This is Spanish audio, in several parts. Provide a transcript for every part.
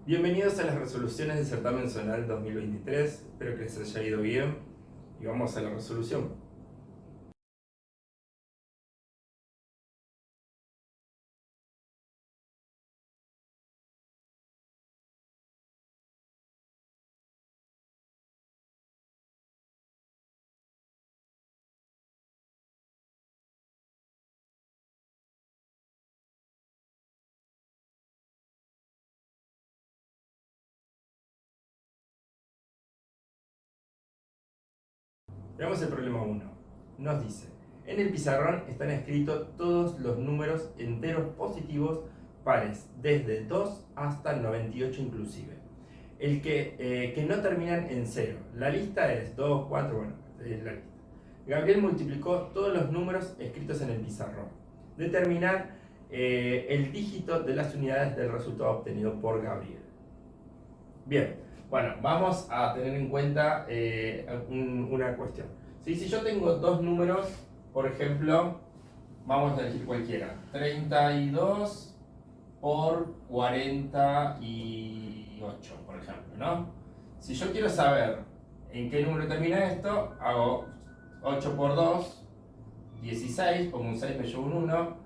Bienvenidos a las resoluciones del certamen zonal 2023, espero que les haya ido bien y vamos a la resolución. Veamos el problema 1. Nos dice, en el pizarrón están escritos todos los números enteros positivos pares, desde 2 hasta 98 inclusive. El que no terminan en 0. La lista es 2, 4, bueno, es la lista. Gabriel multiplicó todos los números escritos en el pizarrón. Determinar el dígito de las unidades del resultado obtenido por Gabriel. Bien, bueno, vamos a tener en cuenta una cuestión. Si yo tengo dos números, por ejemplo, vamos a elegir cualquiera, 32 por 48, por ejemplo, ¿no? Si yo quiero saber en qué número termina esto, hago 8 por 2, 16, pongo un 6, me llevo un 1,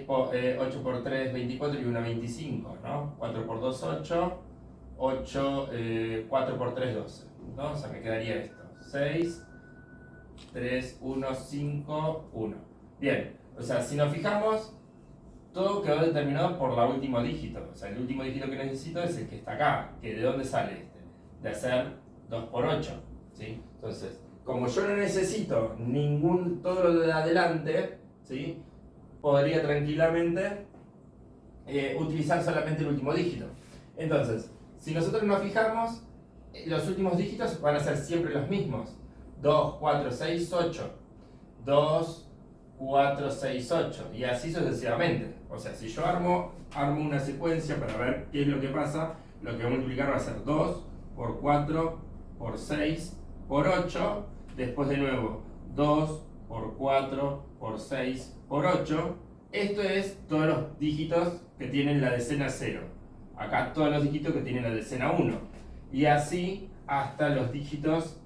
8 por 3, 24 y 1, 25, ¿no? 4 por 2, 8, 4 por 3, 12, ¿no? O sea, me quedaría esto, 6, 3, 1, 5, 1. Bien, o sea, si nos fijamos, todo quedó determinado por la último dígito. O sea, el último dígito que necesito es el que está acá. ¿Que ¿De dónde sale este? De hacer 2 por 8, ¿sí? Entonces, como yo no necesito todo lo de adelante, ¿sí? Podría tranquilamente utilizar solamente el último dígito. Entonces, si nosotros nos fijamos, los últimos dígitos van a ser siempre los mismos. 2, 4, 6, 8. 2, 4, 6, 8. Y así sucesivamente. O sea, si yo armo una secuencia para ver qué es lo que pasa, lo que voy a multiplicar va a ser 2 por 4 por 6 por 8. Después de nuevo 2 por 4 por 6 por 8. Esto es todos los dígitos que tienen la decena 0. Acá todos los dígitos que tienen la decena 1. Y así hasta los dígitos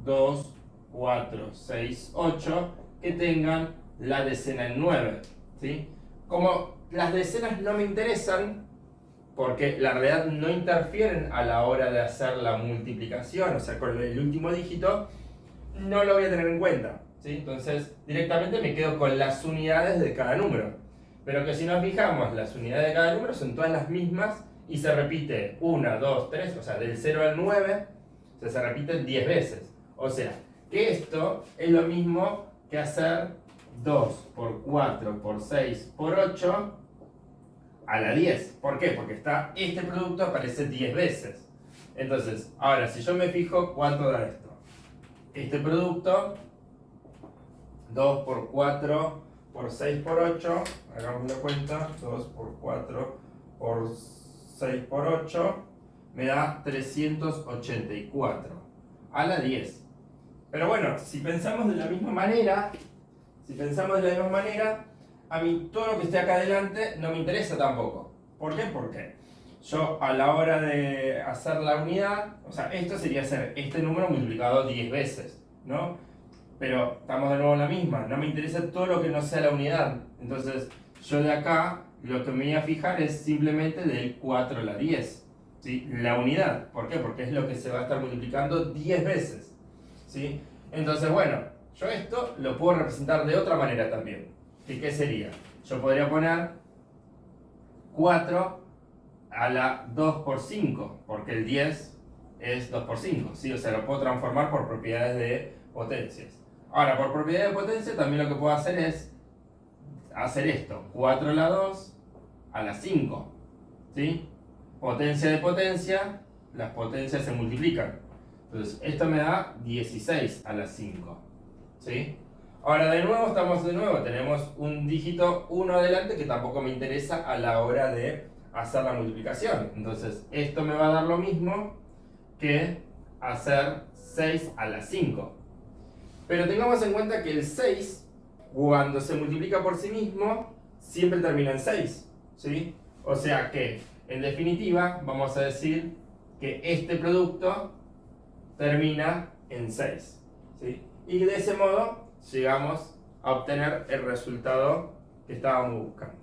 2, 4, 6, 8 que tengan la decena en 9. ¿Sí? Como las decenas no me interesan, porque la realidad no interfieren a la hora de hacer la multiplicación, o sea, con el último dígito, no lo voy a tener en cuenta. ¿Sí? Entonces, directamente me quedo con las unidades de cada número. Pero que si nos fijamos, las unidades de cada número son todas las mismas y se repite 1, 2, 3, o sea, del 0 al 9, se repiten 10 veces. O sea, que esto es lo mismo que hacer 2 por 4 por 6 por 8 a la 10. ¿Por qué? Porque este producto aparece 10 veces. Entonces, ahora, si yo me fijo, ¿cuánto da esto? Este producto, 2 por 4 por 6 por 8, hagamos la cuenta, 2 por 4 por 6 por 8, me da 384 a la 10. Pero bueno, si pensamos de la misma manera, a mí todo lo que esté acá adelante no me interesa tampoco. ¿Por qué? Porque yo a la hora de hacer la unidad, o sea, esto sería hacer este número multiplicado 10 veces, ¿no? Pero estamos de nuevo en la misma, no me interesa todo lo que no sea la unidad. Entonces, yo de acá lo que me voy a fijar es simplemente del 4 a la 10, ¿sí? La unidad. ¿Por qué? Porque es lo que se va a estar multiplicando 10 veces, ¿sí? Entonces, bueno, yo esto lo puedo representar de otra manera también. ¿Qué sería? Yo podría poner 4 a la 2 por 5, porque el 10 es 2 por 5, ¿sí? O sea, lo puedo transformar por propiedades de potencias. Ahora, por propiedad de potencia, también lo que puedo hacer es hacer esto: 4 a la 2 a la 5, ¿sí? Potencia de potencia, las potencias se multiplican. Entonces, esto me da 16 a la 5, ¿sí? Ahora, tenemos un dígito 1 adelante que tampoco me interesa a la hora de hacer la multiplicación. Entonces, esto me va a dar lo mismo que hacer 6 a la 5. Pero tengamos en cuenta que el 6, cuando se multiplica por sí mismo, siempre termina en 6, ¿sí? O sea que En definitiva, vamos a decir que este producto termina en 6. ¿Sí? Y de ese modo llegamos a obtener el resultado que estábamos buscando.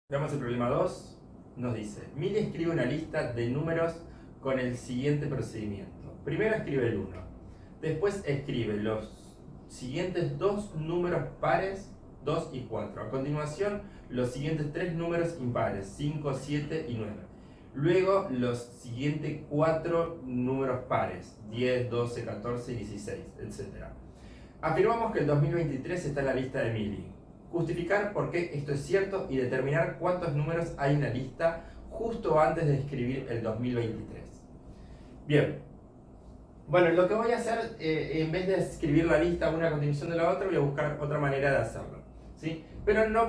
Veamos el problema 2. Nos dice, Mili escribe una lista de números con el siguiente procedimiento. Primero escribe el 1. Después escribe los siguientes dos números pares, 2 y 4. A continuación, los siguientes tres números impares, 5, 7 y 9. Luego, los siguientes cuatro números pares, 10, 12, 14 y 16, etc. Afirmamos que el 2023 está en la lista de Mili. Justificar por qué esto es cierto y determinar cuántos números hay en la lista justo antes de escribir el 2023. Bien. Bueno, lo que voy a hacer, en vez de escribir la lista una a continuación de la otra, voy a buscar otra manera de hacerlo, ¿sí? Pero no lo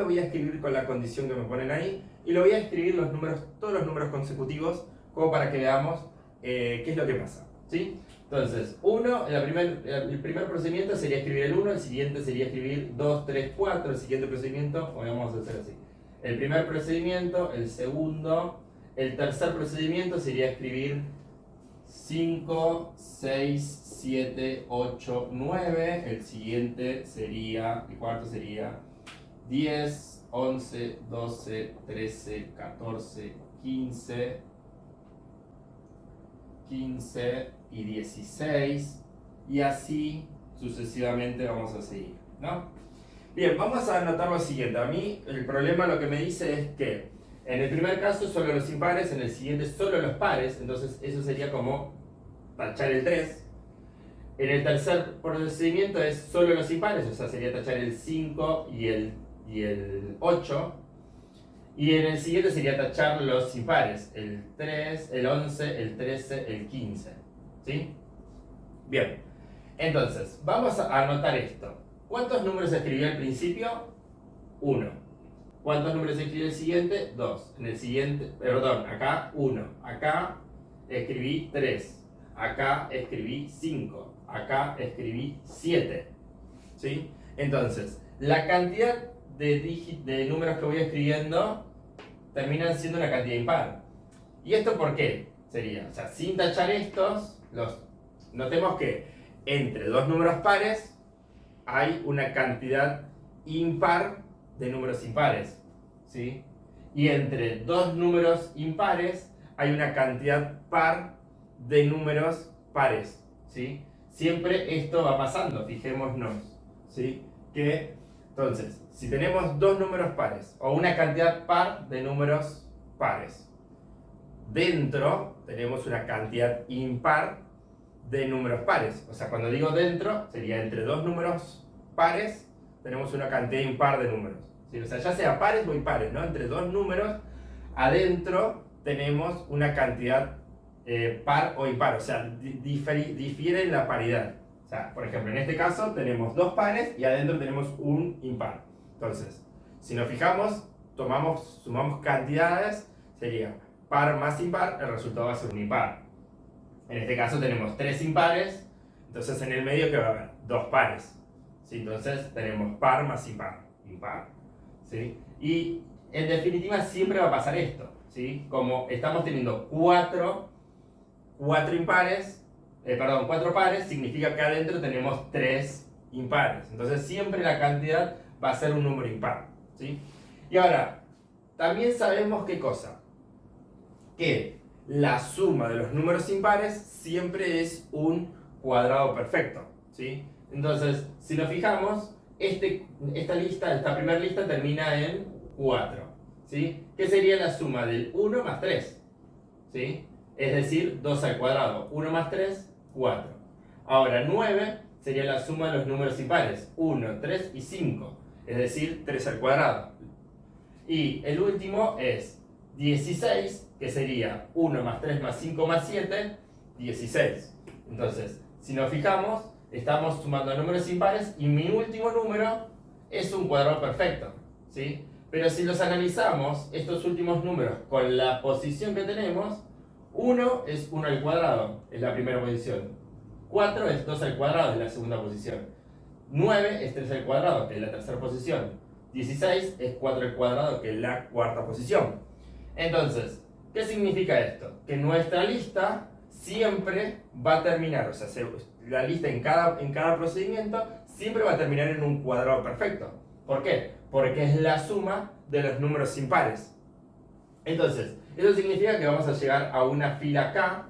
voy a escribir con la condición que me ponen ahí, y lo voy a escribir todos los números consecutivos, como para que veamos qué es lo que pasa, ¿sí? Entonces, el primer procedimiento sería escribir el 1, el siguiente sería escribir 2, 3, 4, el siguiente procedimiento, vamos a hacer así. El primer procedimiento, el segundo, el tercer procedimiento sería escribir 5, 6, 7, 8, 9. El cuarto sería 10, 11, 12, 13, 14, 15 y 16. Y así sucesivamente vamos a seguir, ¿no? Bien, vamos a anotar lo siguiente. A mí el problema lo que me dice es que en el primer caso solo los impares, en el siguiente solo los pares, entonces eso sería como tachar el 3. En el tercer procedimiento es solo los impares, o sea, sería tachar el 5 y el 8. Y en el siguiente sería tachar los impares, el 3, el 11, el 13, el 15. ¿Sí? Bien, entonces, vamos a anotar esto. ¿Cuántos números escribió al principio? 1. ¿Cuántos números escribió el siguiente? 2. En el siguiente, perdón, acá 1. Acá escribí 3. Acá escribí 5. Acá escribí 7. ¿Sí? Entonces, la cantidad de números que voy escribiendo terminan siendo una cantidad impar. ¿Y esto por qué? Sería, o sea, sin tachar estos, notemos que entre dos números pares hay una cantidad impar de números impares, ¿sí? Y entre dos números impares hay una cantidad par de números pares, ¿sí? Siempre esto va pasando, fijémonos, ¿sí? Que, entonces, si tenemos dos números pares o una cantidad par de números pares, dentro tenemos una cantidad impar de números pares. O sea, cuando digo dentro, sería entre dos números pares, tenemos una cantidad impar de números. ¿Sí? O sea, ya sea pares o impares, ¿no? Entre dos números, adentro tenemos una cantidad par o impar. O sea, difiere en la paridad. O sea, por ejemplo, en este caso tenemos dos pares y adentro tenemos un impar. Entonces, si nos fijamos, sumamos cantidades, sería par más impar, el resultado va a ser un impar. En este caso tenemos tres impares, entonces en el medio que va a haber dos pares. ¿Sí? Entonces tenemos par más impar. ¿Sí? Y en definitiva siempre va a pasar esto. ¿Sí? Como estamos teniendo cuatro pares, significa que adentro tenemos tres impares. Entonces siempre la cantidad va a ser un número impar. ¿Sí? Y ahora, también sabemos qué cosa. Que la suma de los números impares siempre es un cuadrado perfecto, ¿sí? Entonces, si nos fijamos, esta primera lista termina en 4. ¿sí? Que sería la suma del 1 más 3, ¿sí? Es decir, 2 al cuadrado. 1 más 3, 4. Ahora, 9 sería la suma de los números impares. 1, 3 y 5. Es decir, 3 al cuadrado. Y el último es 16, que sería 1 más 3 más 5 más 7, 16. Entonces, si nos fijamos, estamos sumando números impares y mi último número es un cuadrado perfecto, ¿sí? Pero si los analizamos, estos últimos números con la posición que tenemos, 1 es 1 al cuadrado, es la primera posición. 4 es 2 al cuadrado, es la segunda posición. 9 es 3 al cuadrado, que es la tercera posición. 16 es 4 al cuadrado, que es la cuarta posición. Entonces, ¿qué significa esto? Que nuestra lista siempre va a terminar, o sea, la lista en cada procedimiento siempre va a terminar en un cuadrado perfecto. ¿Por qué? Porque es la suma de los números impares. Entonces, eso significa que vamos a llegar a una fila K,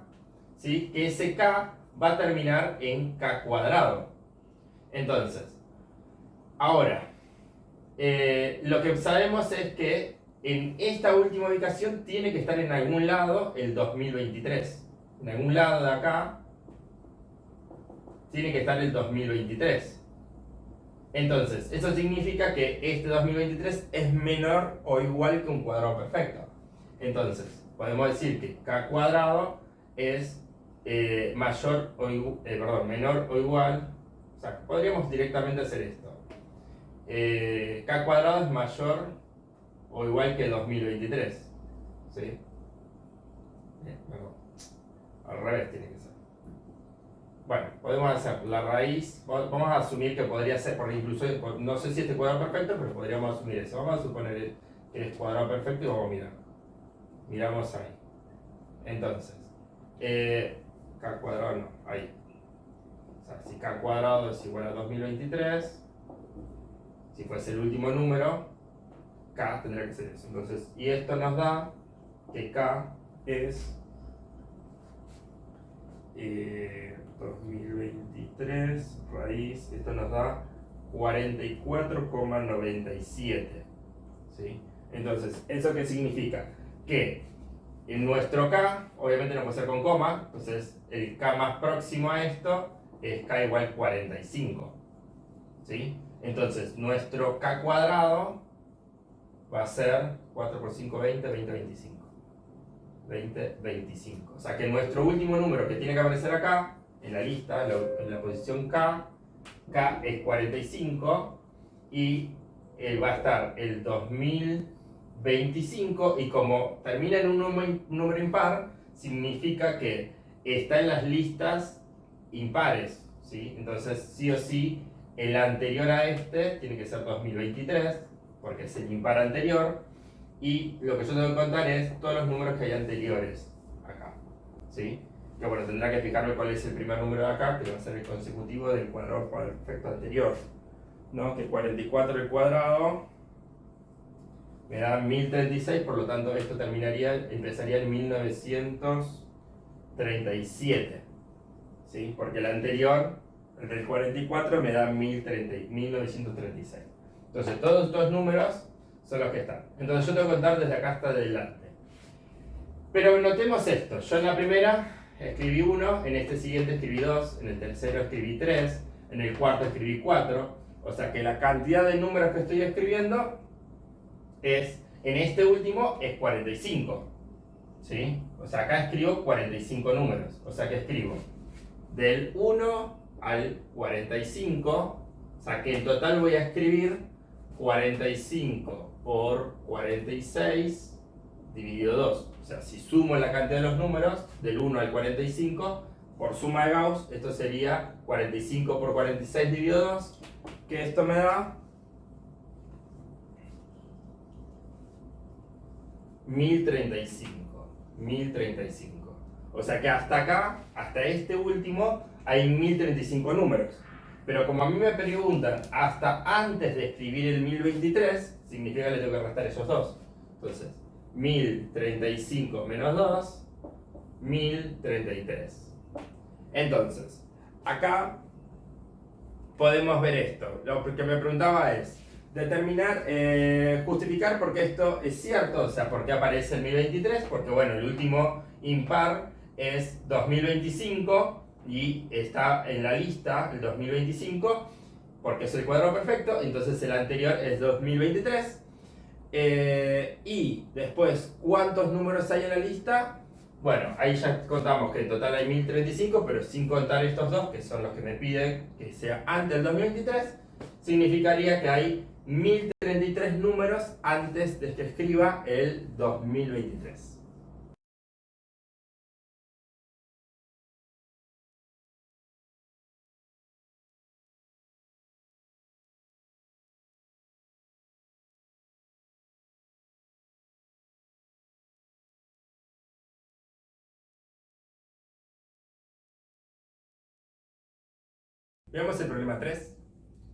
¿sí? Que ese K va a terminar en K cuadrado. Entonces, ahora, lo que sabemos es que en esta última ubicación tiene que estar en algún lado el 2023. En algún lado de acá tiene que estar el 2023. Entonces, eso significa que este 2023 es menor o igual que un cuadrado perfecto. Entonces, podemos decir que K cuadrado es menor o igual. O sea, podríamos directamente hacer esto. K cuadrado es mayor o igual que 2023. ¿Sí? Perdón. Al revés tiene que ser. Bueno, podemos hacer la raíz. Vamos a asumir que podría ser, porque incluso no sé si este cuadrado perfecto, pero podríamos asumir eso. Vamos a suponer que es cuadrado perfecto y vamos a mirar. Miramos ahí. Entonces, K cuadrado no, ahí. O sea, si K cuadrado es igual a 2023, si fuese el último número, K tendría que ser eso. Entonces, y esto nos da que K es 2023 raíz, esto nos da 44,97. ¿Sí? Entonces, ¿eso qué significa? Que en nuestro K, obviamente no puede ser con coma, entonces el K más próximo a esto es K igual 45. ¿Sí? Entonces, nuestro K cuadrado va a ser 4 por 5, 20, 20, 25. 20, 25. O sea que nuestro último número que tiene que aparecer acá, en la lista, en la posición K, K es 45 y va a estar el 2025 y como termina en un número impar, significa que está en las listas impares, ¿sí? Entonces sí o sí el anterior a este tiene que ser 2023 porque es el impar anterior. Y lo que yo tengo que contar es todos los números que hay anteriores acá, ¿sí? Que bueno, tendrá que fijarme cuál es el primer número de acá, que va a ser el consecutivo del cuadrado perfecto anterior, ¿no? Que 44 al cuadrado me da 1036, por lo tanto esto empezaría en 1937, ¿sí? Porque el anterior, el del 44, me da 1936. Entonces todos estos números son los que están. Entonces yo tengo que contar desde acá hasta adelante. Pero notemos esto. Yo en la primera escribí 1, en este siguiente escribí 2, en el tercero escribí 3, en el cuarto escribí 4. O sea que la cantidad de números que estoy escribiendo en este último es 45. ¿Sí? O sea, acá escribo 45 números. O sea que escribo del 1 al 45. O sea que en total voy a escribir 45 por 46 dividido 2. O sea, si sumo la cantidad de los números del 1 al 45, por suma de Gauss, esto sería 45 por 46 dividido 2, que esto me da 1035. 1035. O sea que hasta acá, hasta este último, hay 1035 números. Pero como a mí me preguntan hasta antes de escribir el 1023, significa que le tengo que restar esos dos. Entonces, 1035 menos 2, 1033. Entonces, acá podemos ver esto. Lo que me preguntaba es, determinar, justificar por qué esto es cierto, o sea, por qué aparece el 1023, porque bueno, el último impar es 2025 y está en la lista el 2025 porque es el cuadrado perfecto, entonces el anterior es 2023. Y después, ¿cuántos números hay en la lista? Bueno, ahí ya contamos que en total hay 1035, pero sin contar estos dos, que son los que me piden que sea antes del 2023, significaría que hay 1033 números antes de que escriba el 2023. Veamos el problema 3.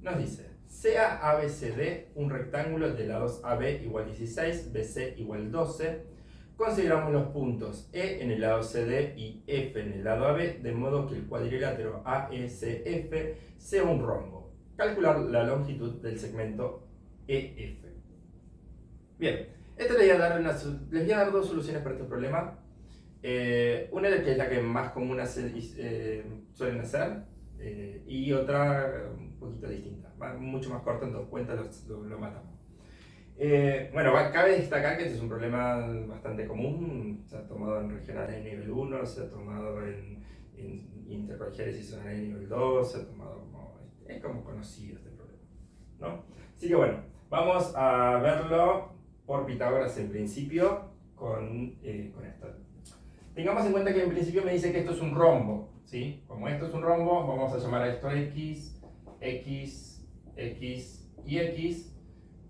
Nos dice, sea ABCD un rectángulo de lados AB igual 16, BC igual 12. Consideramos los puntos E en el lado CD y F en el lado AB, de modo que el cuadrilátero AECF sea un rombo. Calcular la longitud del segmento EF. Bien, les voy a dar dos soluciones para este problema. Una que es la que más común suelen hacer, y otra un poquito distinta, mucho más corta, en 2 cuentas lo matamos. Bueno, cabe destacar que este es un problema bastante común, se ha tomado en regionales de nivel 1, se ha tomado en intercolegiales y zonales de nivel 2, se ha tomado es como conocido este problema, ¿no? Así que bueno, vamos a verlo por Pitágoras en principio con esto. Tengamos en cuenta que en principio me dice que esto es un rombo, ¿sí? Como esto es un rombo, vamos a llamar a esto X, X, X y X,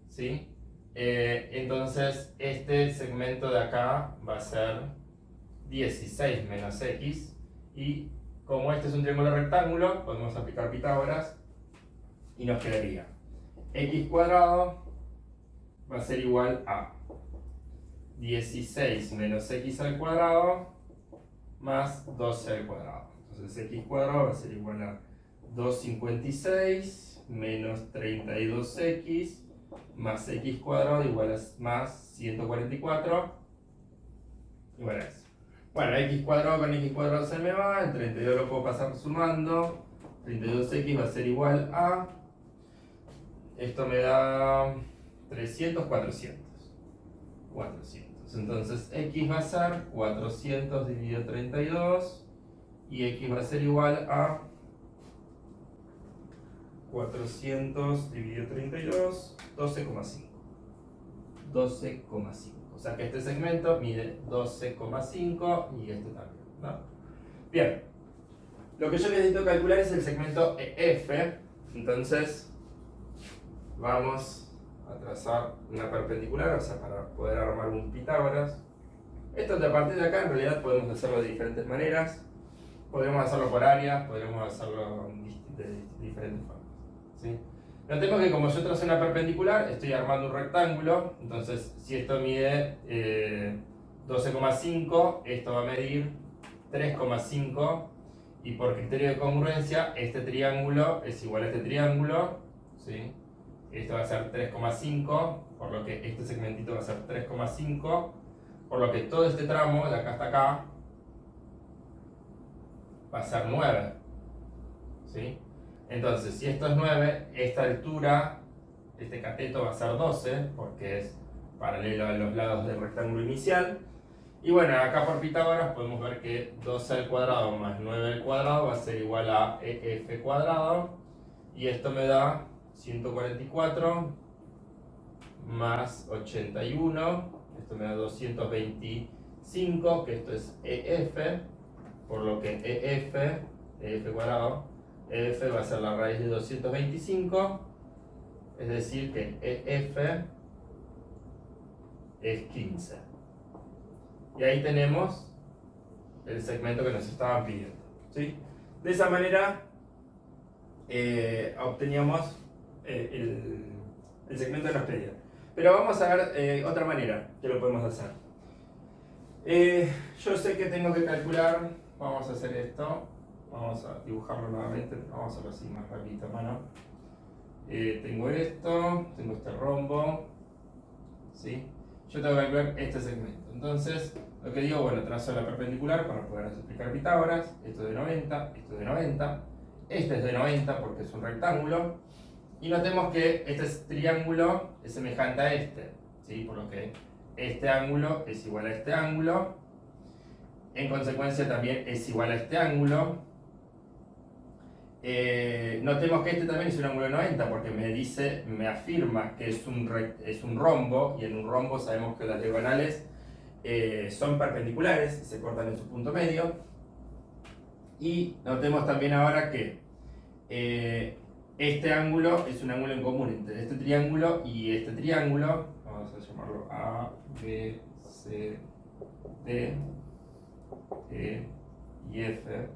¿sí? Entonces este segmento de acá va a ser 16 menos X, y como este es un triángulo rectángulo, podemos aplicar Pitágoras y nos quedaría X cuadrado va a ser igual a 16 menos X al cuadrado más 12 al cuadrado. Entonces X cuadrado va a ser igual a 256 menos 32X más X cuadrado igual a más 144 igual a eso. Bueno, X cuadrado con X cuadrado se me va, el 32 lo puedo pasar sumando, 32X va a ser igual a, esto me da 300, 400. Entonces X va a ser 400 dividido 32 y X va a ser igual a 400 dividido 32, 12,5. 12,5. O sea que este segmento mide 12,5 y este también, ¿no? Bien, lo que yo necesito calcular es el segmento EF. Entonces vamos a trazar una perpendicular, o sea, para poder armar un Pitágoras. Esto de a partir de acá en realidad podemos hacerlo de diferentes maneras. Podemos hacerlo por áreas, podemos hacerlo de diferentes formas, ¿sí? Notemos que como yo tracé una perpendicular, estoy armando un rectángulo. Entonces, si esto mide 12,5, esto va a medir 3,5. Y por criterio de congruencia, este triángulo es igual a este triángulo, ¿sí? Esto va a ser 3,5, por lo que este segmentito va a ser 3,5, por lo que todo este tramo, de acá hasta acá, va a ser 9, ¿sí? Entonces, si esto es 9, esta altura, este cateto va a ser 12, porque es paralelo a los lados del rectángulo inicial. Y bueno, acá por Pitágoras podemos ver que 12 al cuadrado más 9 al cuadrado va a ser igual a EF cuadrado. Y esto me da 144 más 81. Esto me da 225, que esto es EF. Por lo que EF cuadrado, EF va a ser la raíz de 225. Es decir que EF es 15. Y ahí tenemos el segmento que nos estaban pidiendo, ¿sí? De esa manera obteníamos el segmento que nos pedían. Pero vamos a ver otra manera que lo podemos hacer. Yo sé que tengo que calcular, vamos a hacer esto, vamos a dibujarlo nuevamente, vamos a hacerlo así más rapidito a mano. tengo esto, tengo este rombo, ¿sí? Yo tengo que calcular este segmento. Entonces, lo que digo, bueno, trazo la perpendicular para poder explicar Pitágoras. Esto es de 90, esto es de 90. Este es de 90 porque es un rectángulo. Y notemos que este triángulo es semejante a este, ¿sí? Por lo que este ángulo es igual a este ángulo. En consecuencia también es igual a este ángulo. Notemos que este también es un ángulo de 90 porque me afirma que es un rombo, y en un rombo sabemos que las diagonales son perpendiculares y se cortan en su punto medio. Y notemos también ahora que este ángulo es un ángulo en común entre este triángulo y este triángulo. Vamos a llamarlo A, B, C, D, E y F.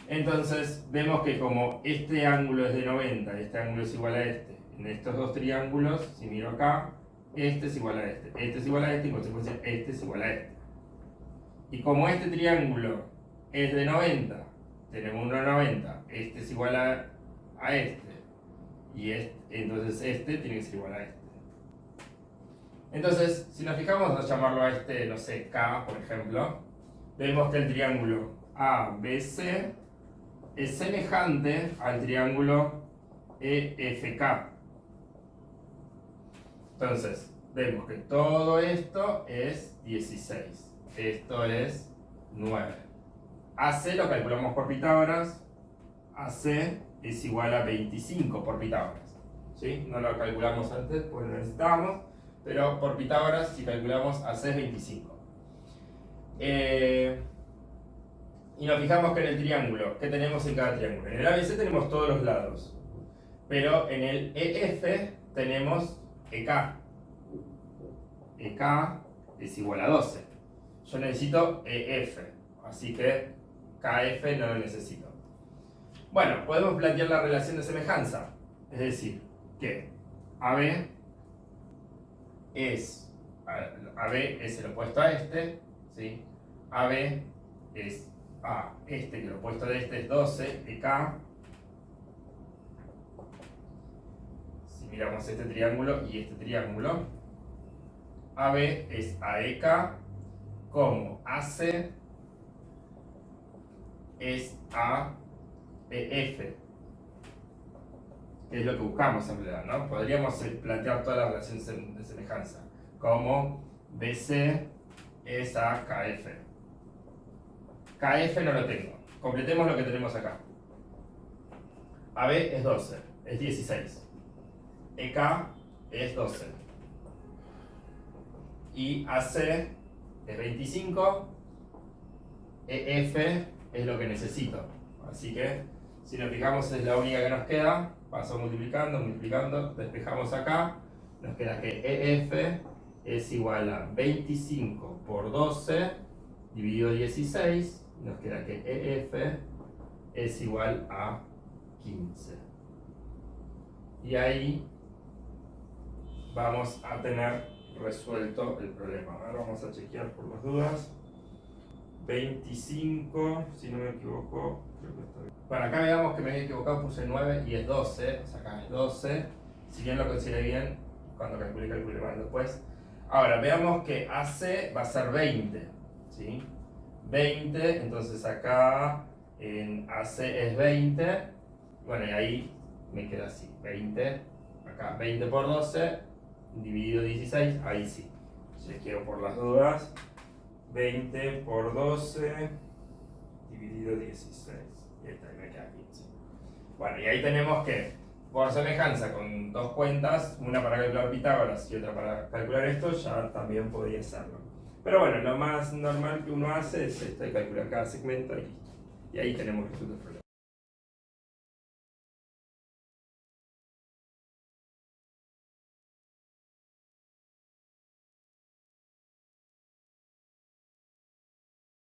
Entonces vemos que como este ángulo es de 90, este ángulo es igual a este, en estos dos triángulos, si miro acá, este es igual a este es igual a este, y en consecuencia este es igual a este. Y como este triángulo es de 90, tenemos uno de 90, este es igual a este, y entonces este tiene que ser igual a este. Entonces, si nos fijamos, vamos a llamarlo a este, no sé, K, por ejemplo, vemos que el triángulo ABC es semejante al triángulo EFK. Entonces, vemos que todo esto es 16. Esto es 9. AC lo calculamos por Pitágoras. AC es igual a 25 por Pitágoras. ¿Sí? No lo calculamos antes porque no necesitábamos, pero por Pitágoras, si calculamos AC es 25. Y nos fijamos que en el triángulo, ¿qué tenemos en cada triángulo? En el ABC tenemos todos los lados, pero en el EF tenemos EK. EK es igual a 12. Yo necesito EF, así que KF no lo necesito. Bueno, podemos plantear la relación de semejanza, es decir, que AB es el opuesto a este, ¿sí? AB es a este, que el opuesto de este es 12, EK. Si miramos este triángulo y este triángulo, AB es AEK, como AC es a EF, que es lo que buscamos en realidad, ¿no? Podríamos plantear todas las relaciones de semejanza, como BC es a KF. KF no lo tengo. Completemos lo que tenemos acá. AB es 12, es 16. EK es 12. Y AC es 25. EF es lo que necesito. Así que, si nos fijamos, es la única que nos queda. Paso multiplicando, multiplicando, despejamos acá. Nos queda que EF es igual a 25 por 12 dividido 16. Nos queda que EF es igual a 15. Y ahí vamos a tener resuelto el problema. Ahora vamos a chequear por las dudas. 25, si no me equivoco, creo que está bien. Bueno, acá veamos que me había equivocado, puse 9 y es 12, o sea, acá es 12. Si bien lo consideré bien, cuando calculé mal después. Ahora, veamos que AC va a ser 20, ¿sí? 20, entonces acá en AC es 20, bueno, y ahí me queda así, 20, acá 20 por 12, dividido 16, ahí sí, chequeo por las dudas, 20 por 12, dividido 16, y ahí me queda 15. Bueno, y ahí tenemos que, por semejanza, con dos cuentas, una para calcular Pitágoras y otra para calcular esto, ya también podría hacerlo. Pero bueno, lo más normal que uno hace es esto, calcular cada segmento y listo. Y ahí tenemos resuelto el problema.